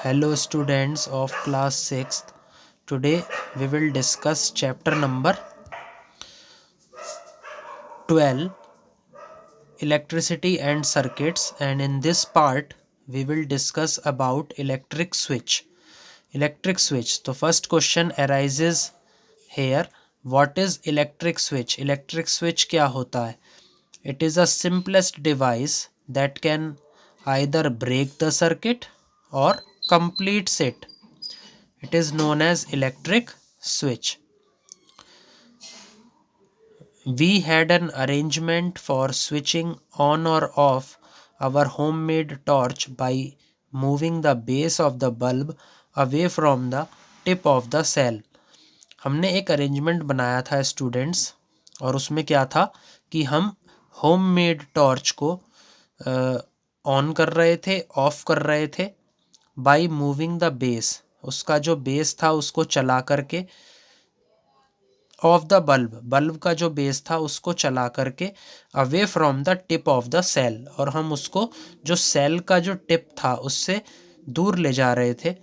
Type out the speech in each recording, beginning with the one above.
Hello students of class 6th. Today we will discuss chapter number 12, electricity and circuits, and in this part we will discuss about electric switch. Electric switch. The first question arises here. What is electric switch? Electric switch क्या होता है? It is a simplest device that can either break the circuit or completes it. It is known as electric switch. We had an arrangement for switching on or off our homemade torch by moving the base of the bulb away from the tip of the cell. हमने एक arrangement बनाया था students, और उसमें क्या था कि हम होममेड टॉर्च को ऑन कर रहे थे, ऑफ कर रहे थे बाय मूविंग द बेस. उसका जो बेस था उसको चला करके, ऑफ द बल्ब का जो बेस था उसको चला करके away from the tip of the cell, और हम उसको जो सेल का जो टिप था उससे दूर ले जा रहे थे.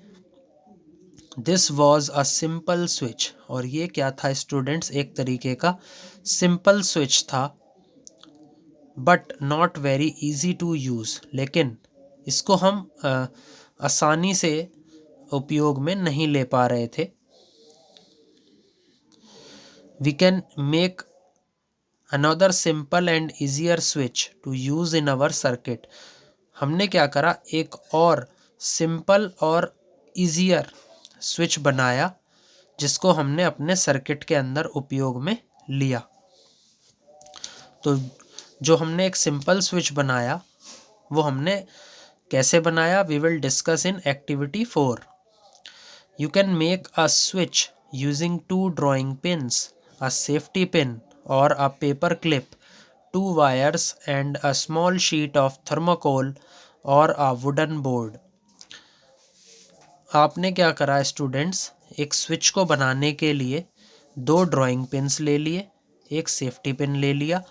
This was a simple switch. और ये क्या था स्टूडेंट्स? एक तरीके का सिंपल स्विच था, but not very easy to use. लेकिन इसको हम आसानी से उपयोग में नहीं ले पा रहे थे. We can make another simple and easier switch to use in our circuit. हमने क्या करा, एक और सिंपल और ईजियर स्विच बनाया जिसको हमने अपने सर्किट के अंदर उपयोग में लिया. तो जो हमने एक सिंपल स्विच बनाया वो हमने कैसे बनाया? We will discuss in activity 4. You can make a switch using 2 drawing pins, a safety pin or a paper clip, 2 wires and a small sheet of thermocol or a wooden board. आपने क्या करा students? एक switch को बनाने के लिए 2 drawing pins ले लिए, एक सेफ्टी पिन ले लिया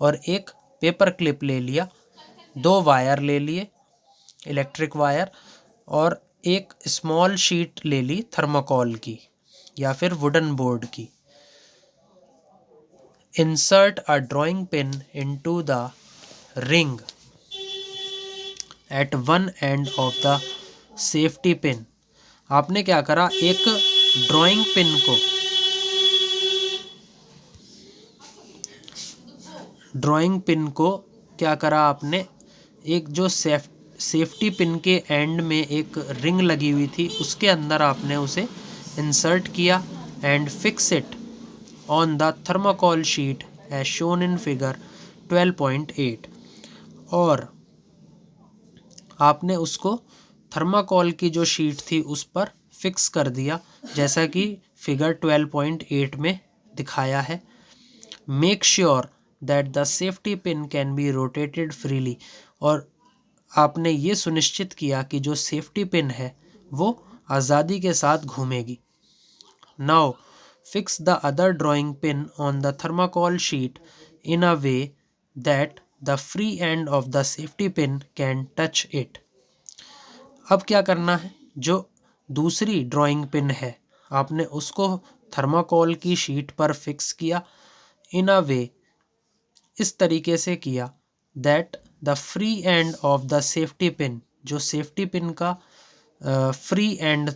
और एक पेपर क्लिप ले लिया, 2 वायर ले लिए इलेक्ट्रिक वायर, और एक स्मॉल शीट ले ली थर्मोकोल की या फिर वुडन बोर्ड की. Insert a drawing pin into the ring at one end of the safety pin. आपने क्या करा, एक ड्राइंग पिन को क्या करा आपने, एक जो सेफ्टी पिन के एंड में एक रिंग लगी हुई थी उसके अंदर आपने उसे इंसर्ट किया and fix it on the thermocol sheet as shown in figure 12.8. और आपने उसको थर्माकोल की जो शीट थी उस पर फिक्स कर दिया जैसा कि फिगर 12.8 में दिखाया है. Make sure that the safety pin can be rotated freely. और आपने ये सुनिश्चित किया कि जो सेफ्टी पिन है वो आज़ादी के साथ घूमेगी. Now fix the other drawing pin on the thermocol sheet in a way that the free end of the safety pin can touch it. अब क्या करना है, जो दूसरी ड्राइंग पिन है आपने उसको थर्माकोल की शीट पर फिक्स किया इन अ वे, इस तरीके से किया that the free end of the safety pin, जो सेफ्टी पिन का फ्री एंड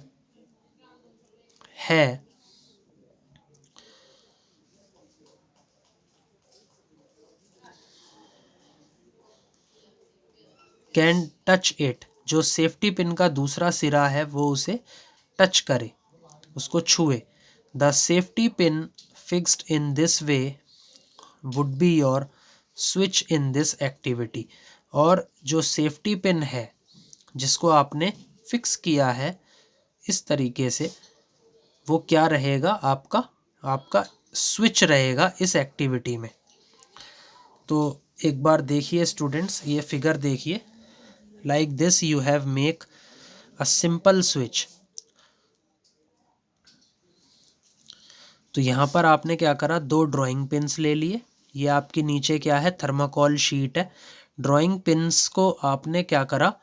है कैन टच इट, जो सेफ्टी पिन का दूसरा सिरा है वो उसे टच करे, उसको छुए. The safety pin fixed in this way would be your switch in this activity. और जो सेफ्टी पिन है जिसको आपने फिक्स किया है इस तरीके से, वो क्या रहेगा, आपका स्विच रहेगा इस एक्टिविटी में. तो एक बार देखिए स्टूडेंट्स, ये फिगर देखिए. Like this you have make a simple switch. तो यहाँ पर आपने क्या करा, 2 ड्राइंग पिन्स ले लिए. ये आपके नीचे क्या है, थर्माकोल शीट है. ड्राइंग पिन्स को आपने क्या करा,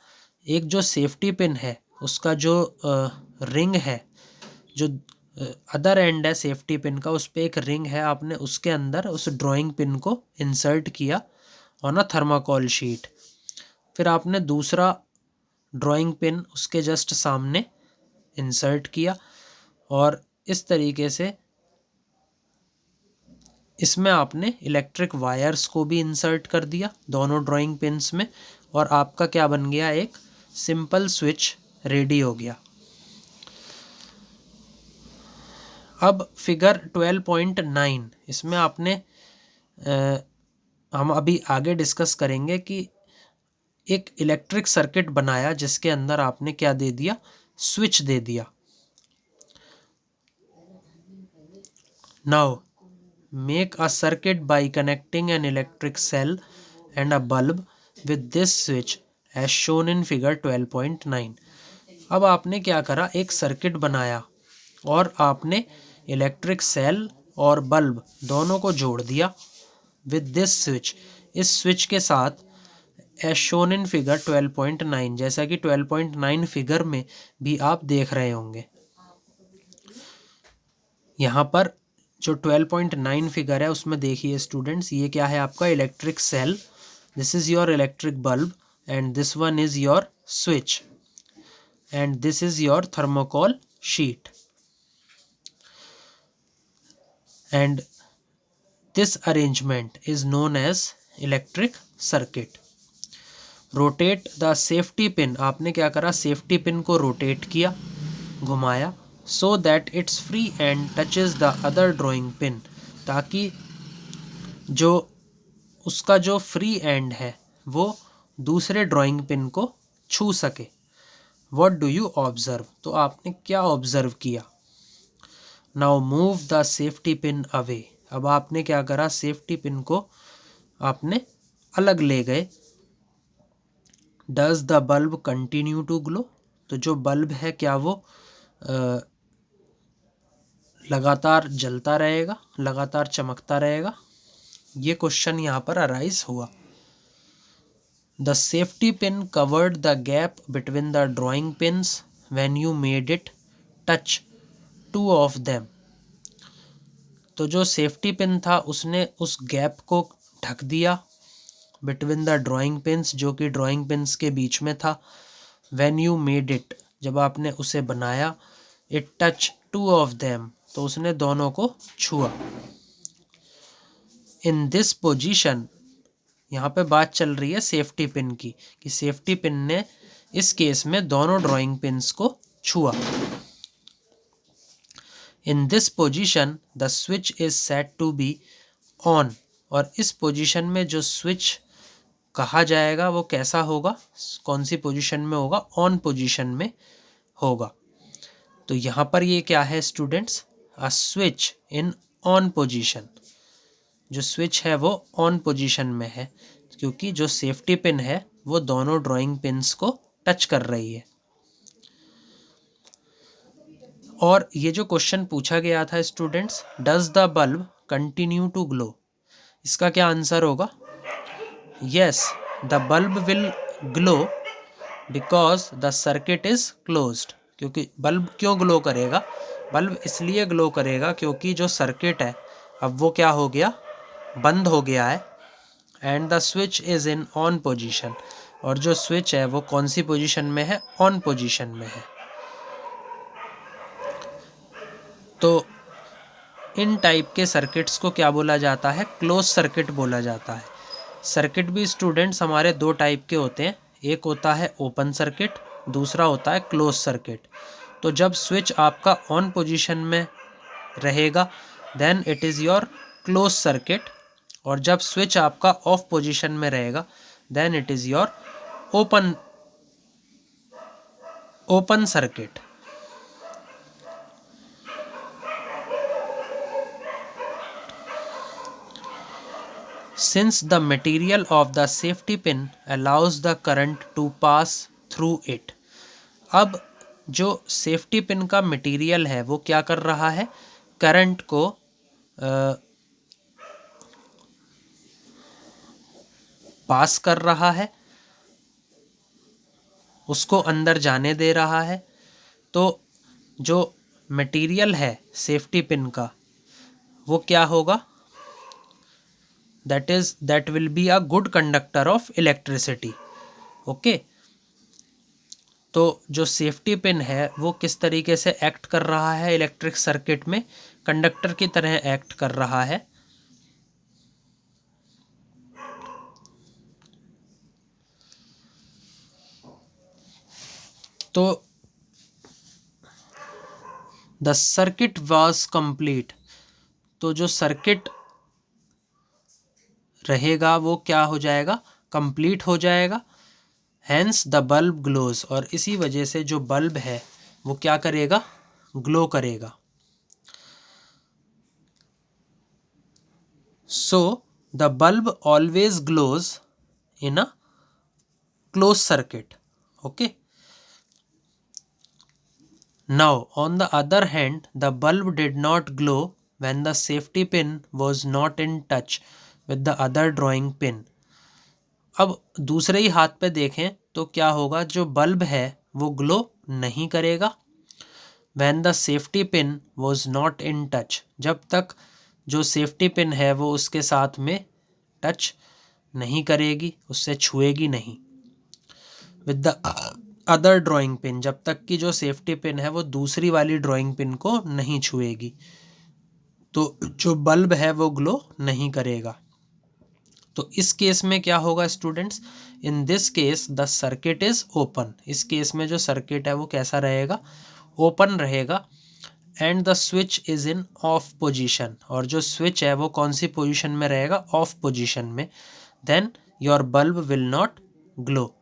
एक जो सेफ्टी पिन है उसका जो रिंग है, जो अदर एंड है सेफ्टी पिन का, उस पे एक रिंग है, आपने उसके अंदर उस ड्राइंग पिन को इंसर्ट किया ऑन अ थर्माकोल शीट। फिर आपने दूसरा ड्राइंग पिन उसके जस्ट सामने इंसर्ट किया और इस तरीके से इसमें आपने इलेक्ट्रिक वायर्स को भी इंसर्ट कर दिया दोनों ड्राइंग पिन्स में, और आपका क्या बन गया, एक सिंपल स्विच रेडी हो गया। अब फिगर 12.9, इसमें आपने हम अभी आगे डिस्कस करेंगे कि एक इलेक्ट्रिक सर्किट बनाया जिसके अंदर आपने क्या दे दिया, स्विच दे दिया। Now make a circuit by connecting an electric cell and a bulb with this switch as shown in figure 12.9। अब आपने क्या करा, एक सर्किट बनाया और आपने इलेक्ट्रिक सेल और बल्ब दोनों को जोड़ दिया विद दिस स्विच, इस स्विच के साथ, एज शोन इन फिगर 12.9, जैसा कि 12.9 फिगर में भी आप देख रहे होंगे। यहाँ पर जो 12.9 फिगर है उसमें देखिए स्टूडेंट्स, ये क्या है आपका electric cell, this is your electric bulb and this one is your switch and this is your thermocol sheet and this arrangement is known as electric circuit. Rotate the safety pin, आपने क्या करा, safety pin को rotate किया, घुमाया, so that it's free and touches the other drawing pin, ताकि जो उसका जो फ्री एंड है वो दूसरे ड्राइंग पिन को छू सके। व्हाट डू यू ऑब्जर्व, तो आपने क्या ऑब्जर्व किया। Now move the safety pin away, अब आपने क्या करा, सेफ्टी पिन को आपने अलग ले गए। Does the bulb continue to glow, तो जो बल्ब है क्या वो लगातार जलता रहेगा, लगातार चमकता रहेगा, ये क्वेश्चन यहाँ पर अराइज हुआ। The safety pin covered the gap between the drawing pins when you made it touch two of them, तो जो सेफ्टी पिन था उसने उस गैप को ढक दिया बिटवीन द ड्राइंग पिन्स, जो कि ड्राइंग पिन्स के बीच में था। व्हेन यू मेड इट, जब आपने उसे बनाया, it touch two of them, तो उसने दोनों को छुआ। इन दिस पोजीशन, यहाँ पे बात चल रही है सेफ्टी पिन की, कि सेफ्टी पिन ने इस केस में दोनों ड्राइंग पिन्स को छुआ। In this position the switch is set to be on, और इस पोजीशन में जो स्विच कहा जाएगा वो कैसा होगा, कौन सी पोजीशन में होगा, ऑन पोजीशन में होगा। तो यहाँ पर ये क्या है students, a switch in on position, जो स्विच है वो ऑन पोजीशन में है क्योंकि जो सेफ्टी पिन है वो दोनों ड्राइंग पिन्स को टच कर रही है। और ये जो क्वेश्चन पूछा गया था students, does the bulb continue to glow, इसका क्या आंसर होगा, yes the bulb will glow because the circuit is closed, क्योंकि बल्ब क्यों ग्लो करेगा, बल्ब इसलिए ग्लो करेगा क्योंकि जो सर्किट है अब वो क्या हो गया, बंद हो गया है। And the switch is in on position, और जो स्विच है वो कौन सी पोजीशन में है, ऑन पोजीशन में है। तो इन टाइप के सर्किट्स को क्या बोला जाता है, क्लोज सर्किट बोला जाता है। सर्किट भी स्टूडेंट्स हमारे दो टाइप के होते हैं, एक होता है ओपन सर्किट, दूसरा होता है क्लोज सर्किट। तो जब स्विच आपका ऑन पोजीशन में रहेगा then it is your close circuit, और जब स्विच आपका ऑफ पोजीशन में रहेगा then it is your open circuit. Since the material of the safety pin allows the current to pass through it, अब जो safety pin का material है वो क्या कर रहा है, करंट को पास कर रहा है उसको अंदर जाने दे रहा है, तो जो मटेरियल है सेफ्टी पिन का वो क्या होगा, that will be a good conductor of electricity. Okay, तो जो सेफ्टी पिन है वो किस तरीके से एक्ट कर रहा है इलेक्ट्रिक सर्किट में, कंडक्टर की तरह एक्ट कर रहा है। तो द सर्किट वाज कंप्लीट, तो जो सर्किट रहेगा वो क्या हो जाएगा, कंप्लीट हो जाएगा। हैंस द बल्ब ग्लोज, और इसी वजह से जो बल्ब है वो क्या करेगा, ग्लो करेगा। So the bulb always glows in a close circuit. Okay, now on the other hand the bulb did not glow when the safety pin was not in touch with the other drawing pin। अब दूसरे ही हाथ पे देखें तो क्या होगा, जो bulb है वो ग्लो नहीं करेगा when the safety pin was not in touch, जब तक जो सेफ्टी पिन है वो उसके साथ में टच नहीं करेगी, उससे छुएगी नहीं। With the other drawing pin, जब तक कि जो सेफ्टी पिन है वो दूसरी वाली ड्राइंग पिन को नहीं छुएगी, तो जो बल्ब है वो ग्लो नहीं करेगा। तो इस केस में क्या होगा students, in this case the circuit is open, इस केस में जो सर्किट है वो कैसा रहेगा, ओपन रहेगा। And the switch is in of position, और जो स्विच है वो कौन सी पोजीशन में रहेगा, ऑफ पोजीशन में। Then your bulb will not glow,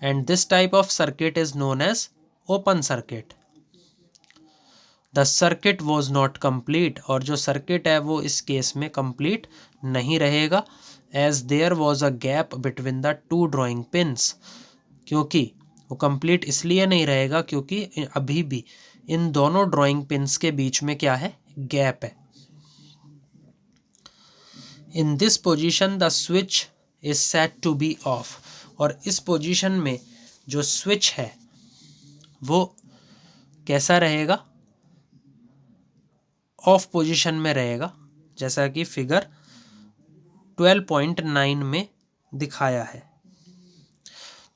and this type of circuit is known as open circuit. The circuit was not complete, और जो सर्किट है वो इस केस में कंप्लीट नहीं रहेगा, as there was a gap between the two drawing pins, क्योंकि वो कंप्लीट इसलिए नहीं रहेगा क्योंकि अभी भी इन दोनों ड्राइंग पिन्स के बीच में क्या है, गैप है। In this position the switch is set to be off, और इस पोजीशन में जो स्विच है वो कैसा रहेगा, ऑफ पोजीशन में रहेगा, जैसा कि फिगर 12.9 में दिखाया है।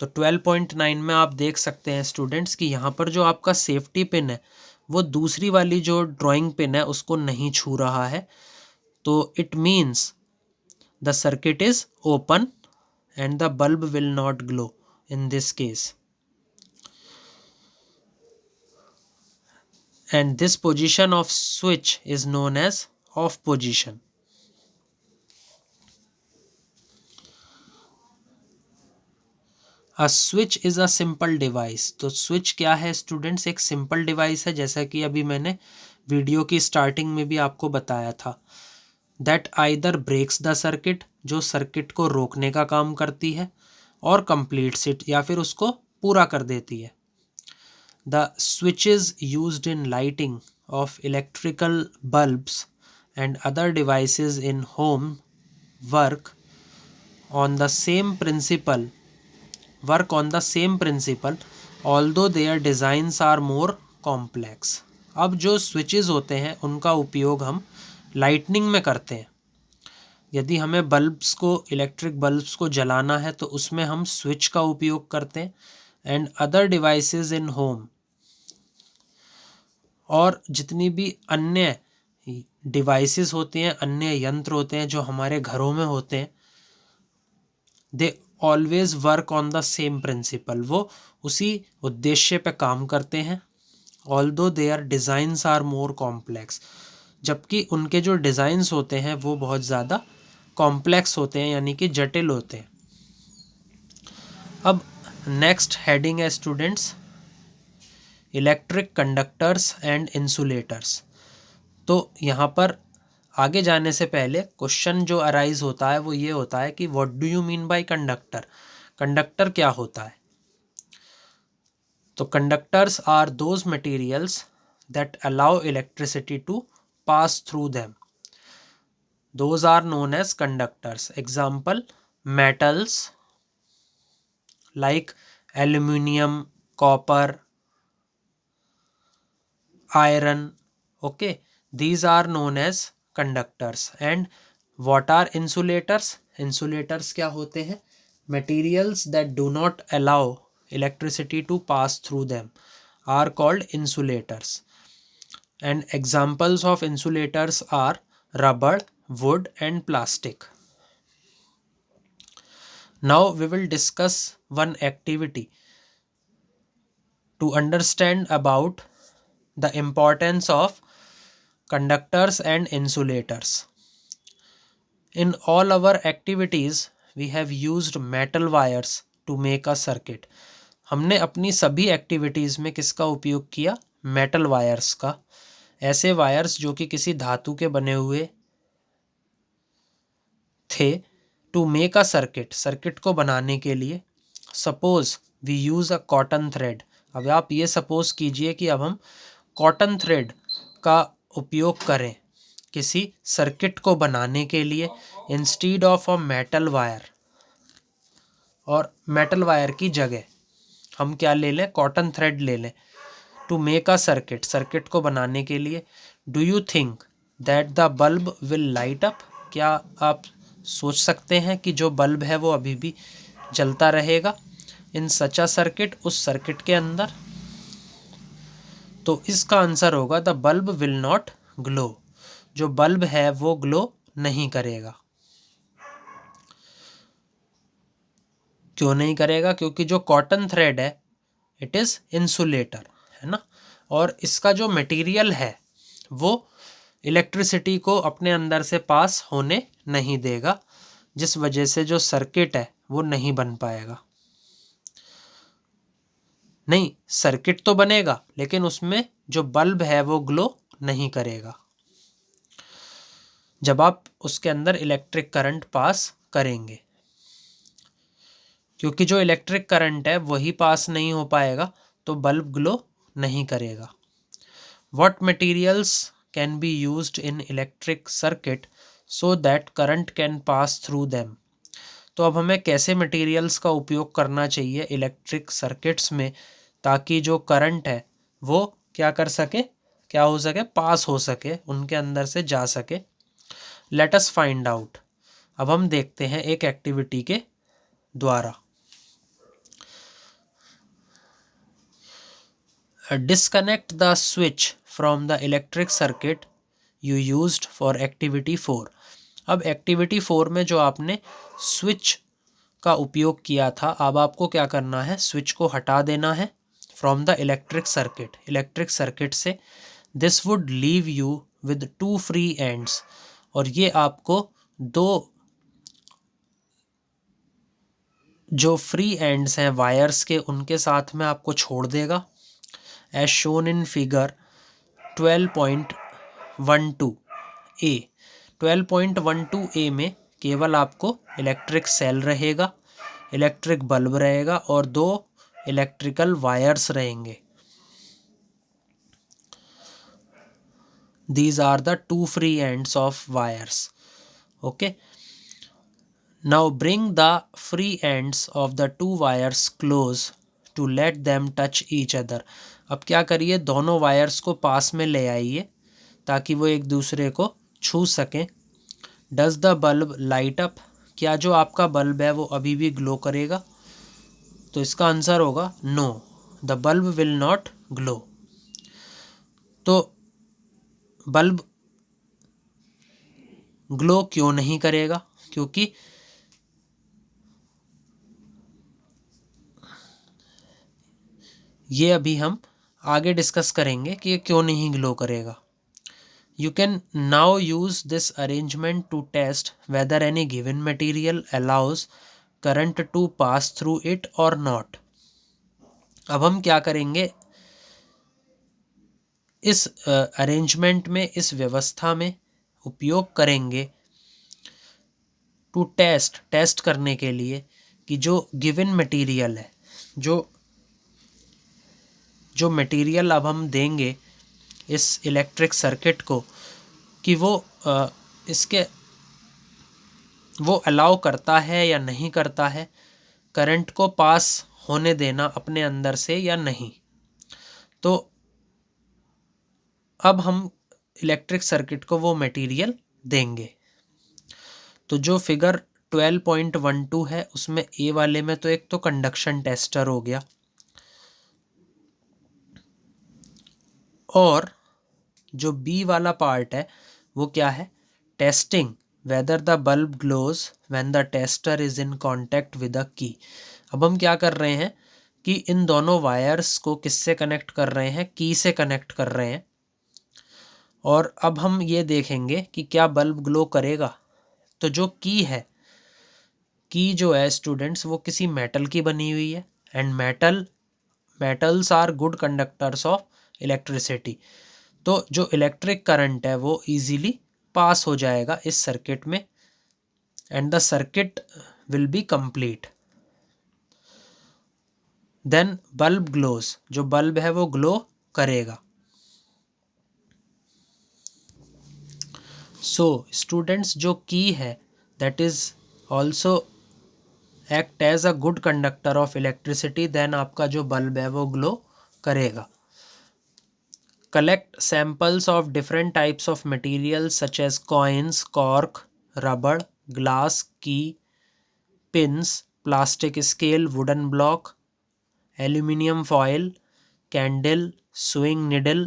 तो 12.9 में आप देख सकते हैं स्टूडेंट्स कि यहाँ पर जो आपका सेफ्टी पिन है वो दूसरी वाली जो ड्राइंग पिन है उसको नहीं छू रहा है, तो it means the circuit is open and the bulb will not glow in this case, and this position of switch is known as off position। A switch is a simple device, तो switch क्या है students, एक simple device है, जैसा कि अभी मैंने video की स्टार्टिंग में भी आपको बताया था। That either breaks the circuit, जो सर्किट को रोकने का काम करती है, और कंप्लीट्स इट, या फिर उसको पूरा कर देती है। The switches used in lighting of electrical bulbs and other devices in home work on the same principle although their designs are more complex। अब जो switches होते हैं उनका उपयोग हम लाइटनिंग में करते हैं। यदि हमें बल्ब्स को, इलेक्ट्रिक बल्ब्स को जलाना है तो उसमें हम स्विच का उपयोग करते हैं। And other devices in home, और जितनी भी अन्य डिवाइसेस होते हैं, अन्य यंत्र होते हैं जो हमारे घरों में होते हैं, they always work on the same principle, वो उसी उद्देश्य पे काम करते हैं। Although their designs are more complex, जबकि उनके जो डिज़ाइंस होते हैं वो बहुत ज़्यादा कॉम्प्लेक्स होते हैं, यानी कि जटिल होते हैं। अब नेक्स्ट हेडिंग है students, electric conductors and insulators. तो यहाँ पर आगे जाने से पहले क्वेश्चन जो अराइज होता है वो ये होता है कि what do you mean by conductor, conductor क्या होता है। तो conductors are those materials that allow electricity to pass through them, those are known as conductors. Example, metals like aluminium, copper, iron. Okay, these are known as conductors. And what are insulators? Insulators क्या होते हैं? Materials that do not allow electricity to pass through them are called insulators. And examples of insulators are rubber, wood and plastic. Now we will discuss one activity to understand about the importance of conductors and insulators. In all our activities, we have used metal wires to make a circuit. हमने अपनी सभी activities में किसका उपयोग किया? Metal wires का. ऐसे wires जो कि किसी धातु के बने हुए थे to make a circuit, circuit को बनाने के लिए. Suppose we use a cotton thread. अब आप ये सपोज कीजिए कि अब हम कॉटन थ्रेड का उपयोग करें किसी सर्किट को बनाने के लिए instead of a metal wire. और मेटल वायर की जगह हम क्या ले लें? कॉटन थ्रेड ले लें to make a circuit, circuit को बनाने के लिए. Do you think that the bulb will light up? क्या आप सोच सकते हैं कि जो बल्ब है वो अभी भी जलता रहेगा इन सच अ सर्किट, उस सर्किट के अंदर? तो इसका आंसर होगा the bulb will not glow. जो बल्ब है वो ग्लो नहीं करेगा. क्यों नहीं करेगा? क्योंकि जो कॉटन थ्रेड है इट इज़ इंसुलेटर, है ना. और इसका जो मटेरियल है वो इलेक्ट्रिसिटी को अपने अंदर से पास होने नहीं देगा, जिस वजह से जो सर्किट है वो नहीं बन पाएगा. नहीं, सर्किट तो बनेगा लेकिन उसमें जो बल्ब है वो ग्लो नहीं करेगा जब आप उसके अंदर इलेक्ट्रिक करंट पास करेंगे. क्योंकि जो इलेक्ट्रिक करंट है वही पास नहीं हो पाएगा तो बल्ब ग्लो नहीं करेगा. What materials can be used in electric circuit so that current can pass through them? तो अब हमें कैसे मटेरियल्स का उपयोग करना चाहिए इलेक्ट्रिक सर्किट्स में ताकि जो करंट है वो क्या कर सके, क्या हो सके, पास हो सके, उनके अंदर से जा सके. Let us find out. अब हम देखते हैं एक एक्टिविटी के द्वारा. Disconnect the switch from the electric circuit you used for activity 4. अब एक्टिविटी 4 में जो आपने स्विच का उपयोग किया था, अब आपको क्या करना है? स्विच को हटा देना है from the electric circuit, electric circuit से. This would leave you with 2 free ends. और ये आपको दो जो फ्री एंड्स हैं वायर्स के उनके साथ में आपको छोड़ देगा. As shown in figure 12.12a. 12.12a में केवल आपको इलेक्ट्रिक सेल रहेगा, इलेक्ट्रिक बल्ब रहेगा और दो इलेक्ट्रिकल वायर्स रहेंगे. These are the 2 free ends of wires. Okay. Now bring the free ends of the 2 wires close to let them touch each other. अब क्या करिए? दोनों वायर्स को पास में ले आइए ताकि वो एक दूसरे को छू सकें. Does the bulb light up? क्या जो आपका बल्ब है वो अभी भी ग्लो करेगा? तो इसका आंसर होगा no, the bulb will not glow. तो बल्ब ग्लो क्यों नहीं करेगा? क्योंकि ये अभी हम आगे डिस्कस करेंगे कि ये क्यों नहीं ग्लो करेगा. You can now use this arrangement to test whether any given material allows current to pass through it or not. अब हम क्या करेंगे? इस अरेंजमेंट में, इस व्यवस्था में उपयोग करेंगे टू टेस्ट करने के लिए कि जो गिवन मटेरियल है, जो मटेरियल अब हम देंगे इस इलेक्ट्रिक सर्किट को कि वो अलाउ करता है या नहीं करता है करंट को पास होने देना अपने अंदर से या नहीं। तो अब हम इलेक्ट्रिक सर्किट को वो मटेरियल देंगे। तो जो फिगर 12.12 है उसमें ए वाले में तो एक तो कंडक्शन टेस्टर हो गया, और जो बी वाला पार्ट है वो क्या है, testing whether the bulb glows when the tester is in contact with a key. अब हम क्या कर रहे हैं कि इन दोनों वायर्स को किससे कनेक्ट कर रहे हैं, की से कनेक्ट कर रहे हैं, और अब हम ये देखेंगे कि क्या बल्ब ग्लो करेगा। तो जो की है, की जो है स्टूडेंट्स वो किसी मेटल की बनी हुई है, and metals are good conductors of electricity. तो जो इलेक्ट्रिक करंट है वो इजीली पास हो जाएगा इस सर्किट में, and the circuit will be complete. Then bulb glows, जो बल्ब है वो ग्लो करेगा। सो स्टूडेंट्स जो की है that is also act as a good conductor of electricity, then आपका जो बल्ब है वो ग्लो करेगा। Collect samples of different types of materials such as coins, cork, rubber, glass, key, pins, plastic scale, wooden block, aluminium foil, candle, sewing needle,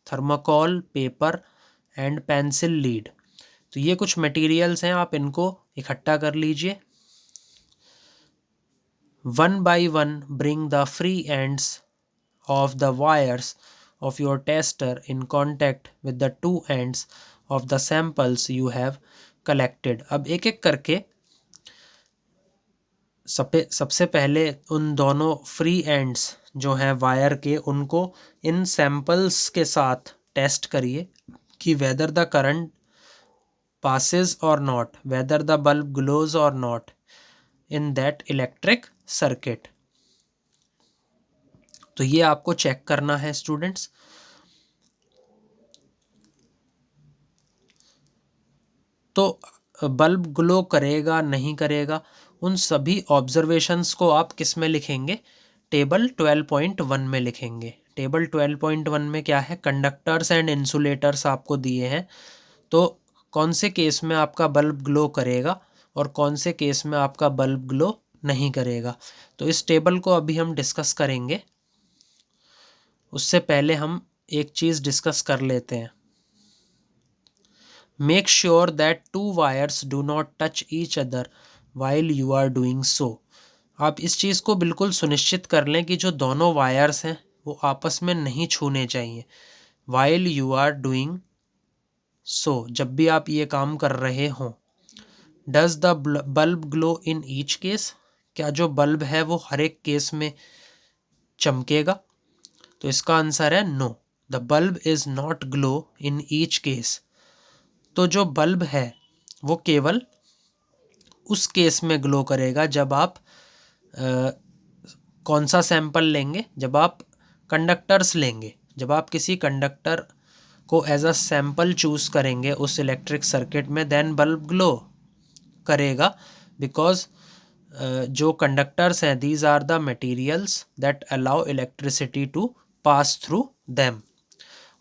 thermocol, paper and pencil lead. तो ये कुछ materials हैं, आप इनको इकट्ठा कर लीजिए। One by one bring the free ends of the wires of your tester in contact with the two ends of the samples you have collected। अब एक एक करके सबसे पहले उन दोनों फ्री एंड्स जो हैं वायर के, उनको इन सैंपल्स के साथ टेस्ट करिए कि whether the current passes or not, whether the bulb glows or not in that electric circuit। तो ये आपको चेक करना है स्टूडेंट्स। तो बल्ब ग्लो करेगा नहीं करेगा, उन सभी ऑब्जर्वेशंस को आप किस में लिखेंगे, टेबल 12.1 में लिखेंगे। टेबल 12.1 में क्या है, कंडक्टर्स एंड इंसुलेटर्स आपको दिए हैं। तो कौन से केस में आपका बल्ब ग्लो करेगा और कौन से केस में आपका बल्ब ग्लो नहीं करेगा, तो इस टेबल को अभी हम डिस्कस करेंगे। उससे पहले हम एक चीज़ डिस्कस कर लेते हैं। Make sure that two wires do not touch each other while you are doing so. आप इस चीज़ को बिल्कुल सुनिश्चित कर लें कि जो दोनों वायर्स हैं वो आपस में नहीं छूने चाहिए। While you are doing so, जब भी आप ये काम कर रहे हों। Does the bulb glow in each case, क्या जो बल्ब है वो हर एक केस में चमकेगा, तो इसका आंसर है no, the bulb is not glow in each case. तो जो बल्ब है वो केवल उस केस में ग्लो करेगा जब आप कौन सा सैंपल लेंगे, जब आप कंडक्टर्स लेंगे। जब आप किसी कंडक्टर को एज अ सैंपल चूज़ करेंगे उस इलेक्ट्रिक सर्किट में, देन बल्ब ग्लो करेगा। बिकॉज जो कंडक्टर्स हैं, these are the materials that allow electricity to pass through them.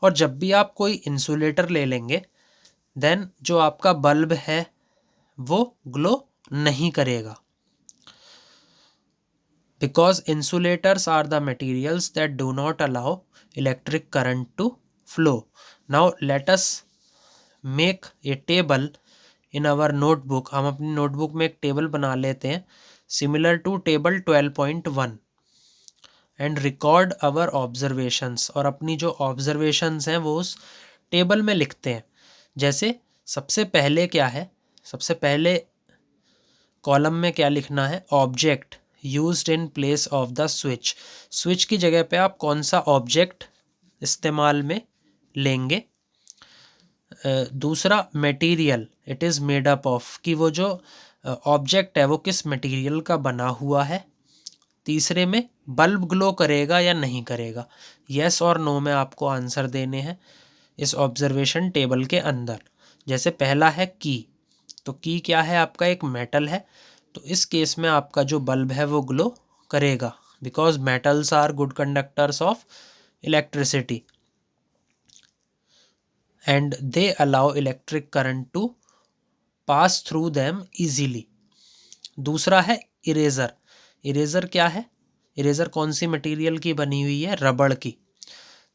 और जब भी आप कोई इंसुलेटर ले लेंगे, देन जो आपका बल्ब है वो ग्लो नहीं करेगा। Because insulators are the materials that do not allow electric current to flow. Now let us make a table in our notebook. हम अपनी नोटबुक में एक टेबल बना लेते हैं similar to table 12.1 and record our observations. और अपनी जो ऑब्जर्वेशंस हैं वो उस टेबल में लिखते हैं। जैसे सबसे पहले क्या है, सबसे पहले कॉलम में क्या लिखना है, object used in place of the switch. Switch की जगह पे आप कौन सा ऑब्जेक्ट इस्तेमाल में लेंगे। दूसरा material it is made up of, कि वो जो ऑब्जेक्ट है वो किस मटेरियल का बना हुआ है। तीसरे में बल्ब ग्लो करेगा या नहीं करेगा, येस और नो में आपको आंसर देने हैं इस ऑब्जर्वेशन टेबल के अंदर। जैसे पहला है की, तो की क्या है, आपका एक मेटल है, तो इस केस में आपका जो बल्ब है वो ग्लो करेगा, because metals are good conductors of electricity and they allow electric current to pass through them easily. दूसरा है इरेजर। इरेजर क्या है? इरेजर कौन सी मटेरियल की बनी हुई है? रबड़ की।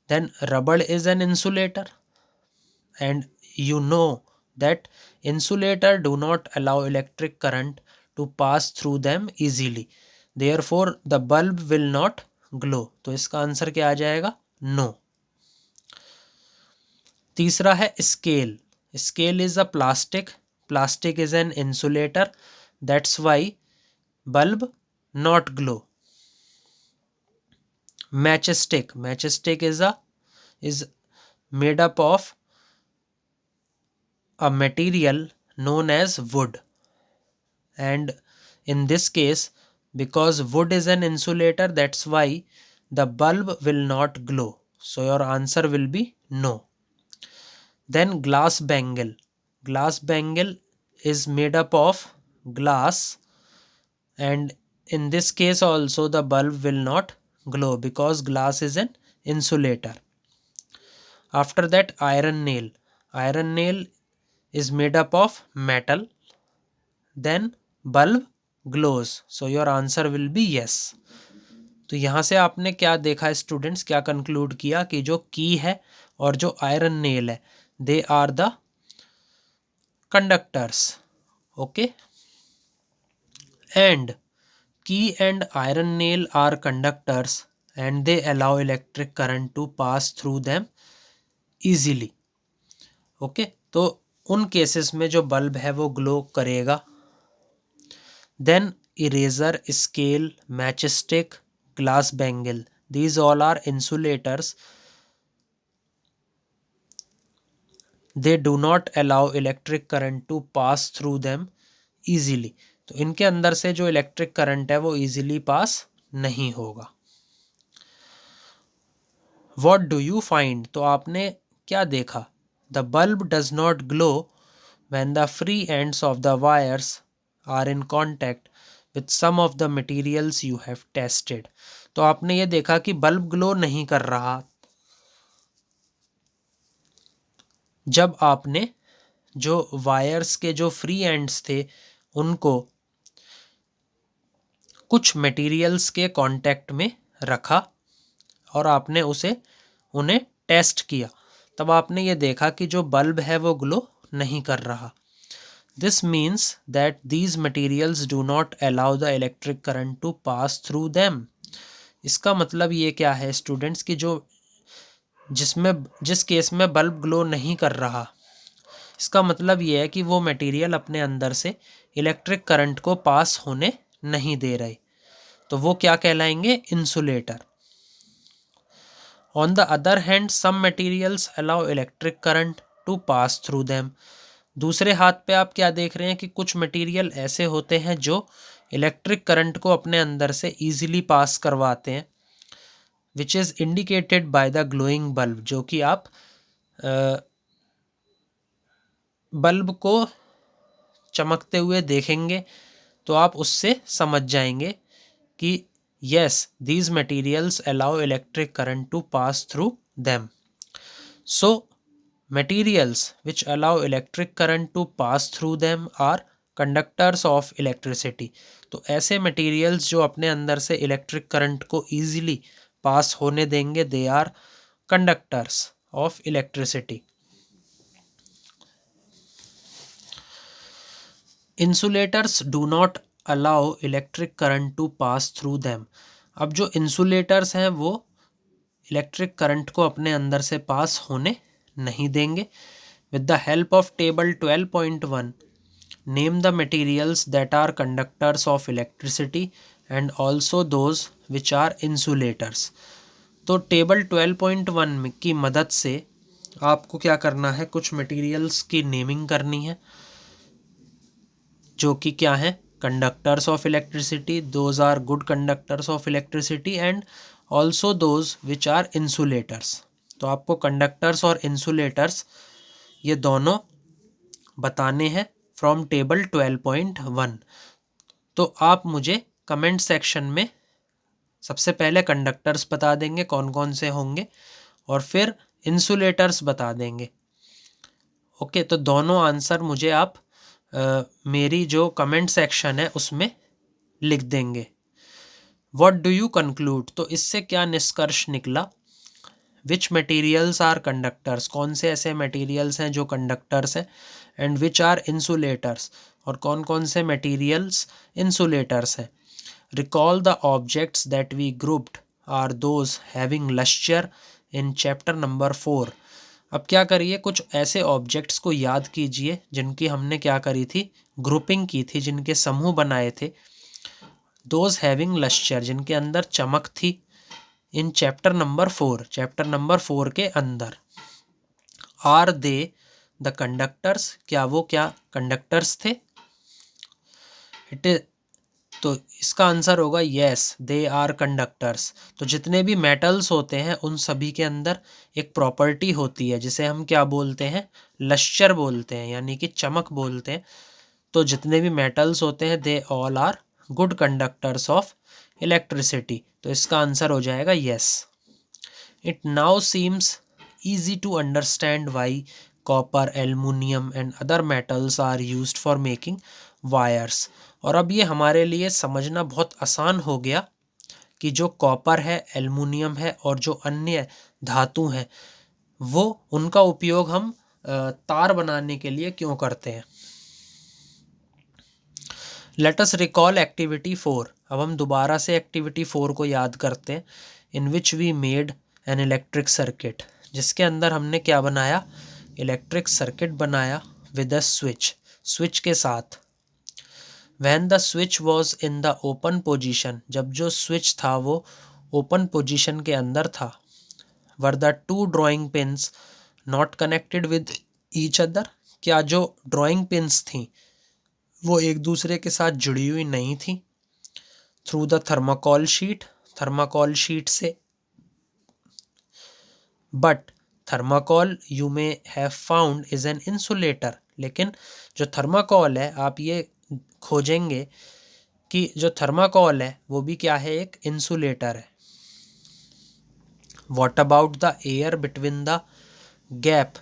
देन रबड़ is an insulator and you know that insulator do not allow electric current to pass through them easily, therefore the bulb will not glow। तो इसका आंसर क्या आ जाएगा? नो। तीसरा है scale. Scale is a plastic, plastic is an insulator, that's why bulb not glow। matchstick, matchstick is made up of a material known as wood, and in this case, because wood is an insulator, that's why the bulb will not glow, so your answer will be no। Then glass bangle. Glass bangle is made up of glass, and in this case also the bulb will not glow because glass is an insulator। After that, iron nail. Iron nail is made up of metal, then bulb glows, so your answer will be yes। तो यहाँ से आपने क्या देखा students, क्या conclude किया कि जो की है और जो आयरन नेल है, they are the conductors. Okay, and key and iron nail are conductors and they allow electric current to pass through them easily. Okay, तो उन केसेस में जो बल्ब है वो ग्लो करेगा। Then eraser, scale, matchstick, glass bangle, these all are insulators, they do not allow electric current to pass through them easily। तो इनके अंदर से जो इलेक्ट्रिक करंट है वो इजीली पास नहीं होगा। What do you find? तो आपने क्या देखा? The bulb does not glow when the free ends of the wires are in contact with some of the materials you have tested। तो आपने ये देखा कि बल्ब ग्लो नहीं कर रहा जब आपने जो वायर्स के जो फ्री एंड्स थे उनको कुछ मटेरियल्स के कांटेक्ट में रखा और आपने उन्हें टेस्ट किया, तब आपने ये देखा कि जो बल्ब है वो ग्लो नहीं कर रहा। This means that these materials do not allow the electric current to pass through them. इसका मतलब ये क्या है स्टूडेंट्स कि जिस केस में बल्ब ग्लो नहीं कर रहा, इसका मतलब ये है कि वो मटेरियल अपने अंदर से इलेक्ट्रिक करंट को पास होने नहीं दे रहे, तो वो क्या कहलाएंगे? Insulator. On the other hand some materials allow electric current to pass through them. दूसरे हाथ पे आप क्या देख रहे हैं कि कुछ मटेरियल ऐसे होते हैं जो इलेक्ट्रिक करंट को अपने अंदर से ईजिली पास करवाते हैं, which is indicated by the glowing bulb. जो कि आप बल्ब को चमकते हुए देखेंगे तो आप उससे समझ जाएंगे कि yes, these materials allow electric current to pass through them। So materials which allow electric current to pass through them are conductors of electricity। तो ऐसे materials जो अपने अंदर से इलेक्ट्रिक करंट को easily पास होने देंगे, they are conductors of electricity। Insulators do not allow electric current to pass through them। अब जो इंसुलेटर्स हैं वो इलेक्ट्रिक करंट को अपने अंदर से पास होने नहीं देंगे। With the help of table 12.1 name the materials that are conductors of electricity and also those which are insulators. तो टेबल 12.1 की मदद से आपको क्या करना है, कुछ मटेरियल्स की नेमिंग करनी है जो कि क्या है? Conductors of electricity, those are good conductors of electricity and also those which are insulators. तो आपको कंडक्टर्स और इंसुलेटर्स ये दोनों बताने हैं फ्रॉम टेबल 12.1। तो आप मुझे कमेंट सेक्शन में सबसे पहले कंडक्टर्स बता देंगे कौन कौन से होंगे और फिर इंसुलेटर्स बता देंगे। ओके, तो दोनों आंसर मुझे आप मेरी जो कमेंट सेक्शन है उसमें लिख देंगे। व्हाट डू यू कंक्लूड, तो इससे क्या निष्कर्ष निकला। विच मटेरियल्स आर कंडक्टर्स, कौन से ऐसे मटेरियल्स हैं जो कंडक्टर्स हैं। एंड विच आर इंसुलेटर्स, और कौन कौन से मटेरियल्स इंसुलेटर्स हैं। Recall the objects that we grouped are those having lustre in chapter number 4। अब क्या करिए, कुछ ऐसे ऑब्जेक्ट्स को याद कीजिए जिनकी हमने क्या करी थी, ग्रुपिंग की थी, जिनके समूह बनाए थे। दोज हैविंग लश्चर, जिनके अंदर चमक थी। इन चैप्टर नंबर 4, चैप्टर नंबर 4 के अंदर। आर दे द कंडक्टर्स, क्या वो क्या कंडक्टर्स थे। इट इज, तो इसका आंसर होगा यस दे आर कंडक्टर्स। तो जितने भी मेटल्स होते हैं उन सभी के अंदर एक प्रॉपर्टी होती है जिसे हम क्या बोलते हैं, लश्चर बोलते हैं, यानी कि चमक बोलते हैं। तो जितने भी मेटल्स होते हैं they all are good conductors of electricity. तो इसका आंसर हो जाएगा yes. It now seems easy to understand why copper, aluminium and other metals are used for making wires। और अब ये हमारे लिए समझना बहुत आसान हो गया कि जो कॉपर है, एल्युमिनियम है और जो अन्य धातु हैं वो उनका उपयोग हम तार बनाने के लिए क्यों करते हैं। Let us recall activity 4। अब हम दोबारा से एक्टिविटी 4 को याद करते हैं। In which we made an electric circuit, जिसके अंदर हमने क्या बनाया, इलेक्ट्रिक सर्किट बनाया विद अ स्विच, स्विच के साथ। When the switch was in the open position, जब जो स्विच था वो ओपन पोजीशन के अंदर था। Were the two drawing pins not connected with each other, क्या जो ड्राइंग पिन्स थी वो एक दूसरे के साथ जुड़ी हुई नहीं थी। Through the thermocol sheet, thermocol sheet से। But thermocol you may have found is an insulator, लेकिन जो थर्माकोल है आप ये खोजेंगे कि जो थर्माकोल है वो भी क्या है, एक इंसुलेटर है। What about the air between the gap,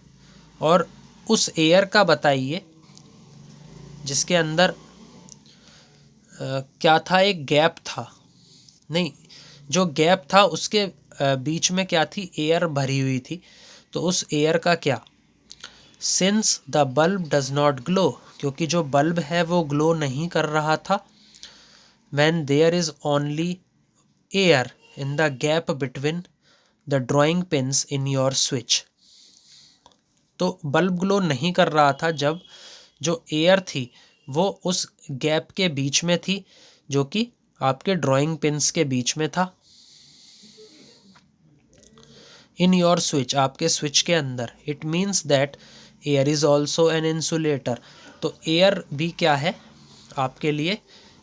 और उस एयर का बताइए जिसके अंदर क्या था, एक गैप था। नहीं, जो गैप था उसके बीच में क्या थी, एयर भरी हुई थी। तो उस एयर का क्या। Since the bulb does not glow, क्योंकि जो बल्ब है वो ग्लो नहीं कर रहा था। When there is only air in the gap between the drawing pins in your switch, तो बल्ब ग्लो नहीं कर रहा था जब जो एयर थी वो उस गैप के बीच में थी जो कि आपके ड्राइंग पिन्स के बीच में था। इन योर स्विच, आपके स्विच के अंदर। It means that air is also an insulator, तो एयर भी क्या है आपके लिए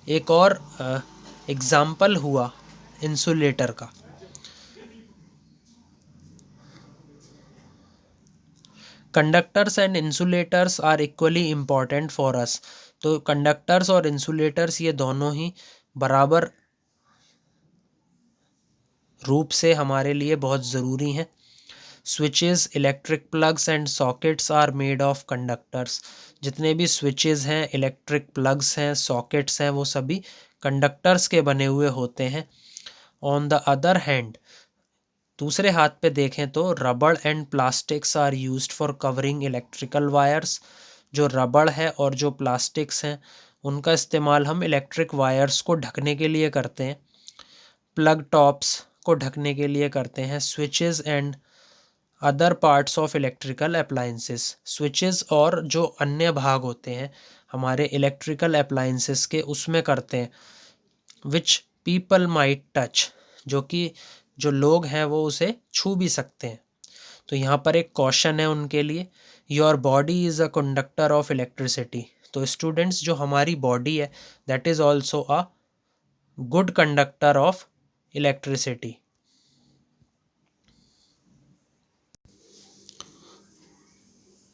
एक और एग्जाम्पल हुआ इंसुलेटर का। Conductors and insulators are equally important for us, तो कंडक्टर्स और इंसुलेटर्स ये दोनों ही बराबर रूप से हमारे लिए बहुत ज़रूरी हैं। Switches, electric plugs and sockets are made of conductors, जितने भी स्विचेस हैं, इलेक्ट्रिक प्लग्स हैं, सॉकेट्स हैं, वो सभी कंडक्टर्स के बने हुए होते हैं। ऑन द अदर हैंड, दूसरे हाथ पे देखें तो rubber and plastics are used for covering electrical wires, जो रबड़ है और जो प्लास्टिक्स हैं उनका इस्तेमाल हम इलेक्ट्रिक वायर्स को ढकने के लिए करते हैं, प्लग टॉप्स को ढकने के लिए करते हैं। Switches and other parts of electrical appliances, switches और जो अन्य भाग होते हैं हमारे इलेक्ट्रिकल अप्लायंसेस के उसमें करते हैं। विच पीपल माइट टच, जो कि जो लोग हैं वो उसे छू भी सकते हैं। तो यहाँ पर एक क्वेश्चन है उनके लिए, your body is a conductor of electricity. तो स्टूडेंट्स, जो हमारी बॉडी है that is also a good conductor of electricity.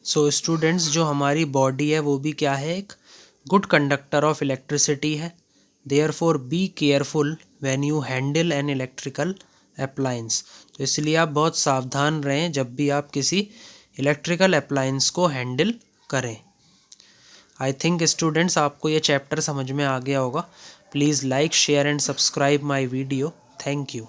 So students, जो हमारी बॉडी है वो भी क्या है, एक गुड कंडक्टर ऑफ इलेक्ट्रिसिटी है। Therefore be careful when you handle an electrical appliance. तो इसलिए आप बहुत सावधान रहें जब भी आप किसी इलेक्ट्रिकल अप्लायंस को हैंडल करें। आई थिंक स्टूडेंट्स आपको ये चैप्टर समझ में आ गया होगा। Please like share and subscribe my video. Thank you.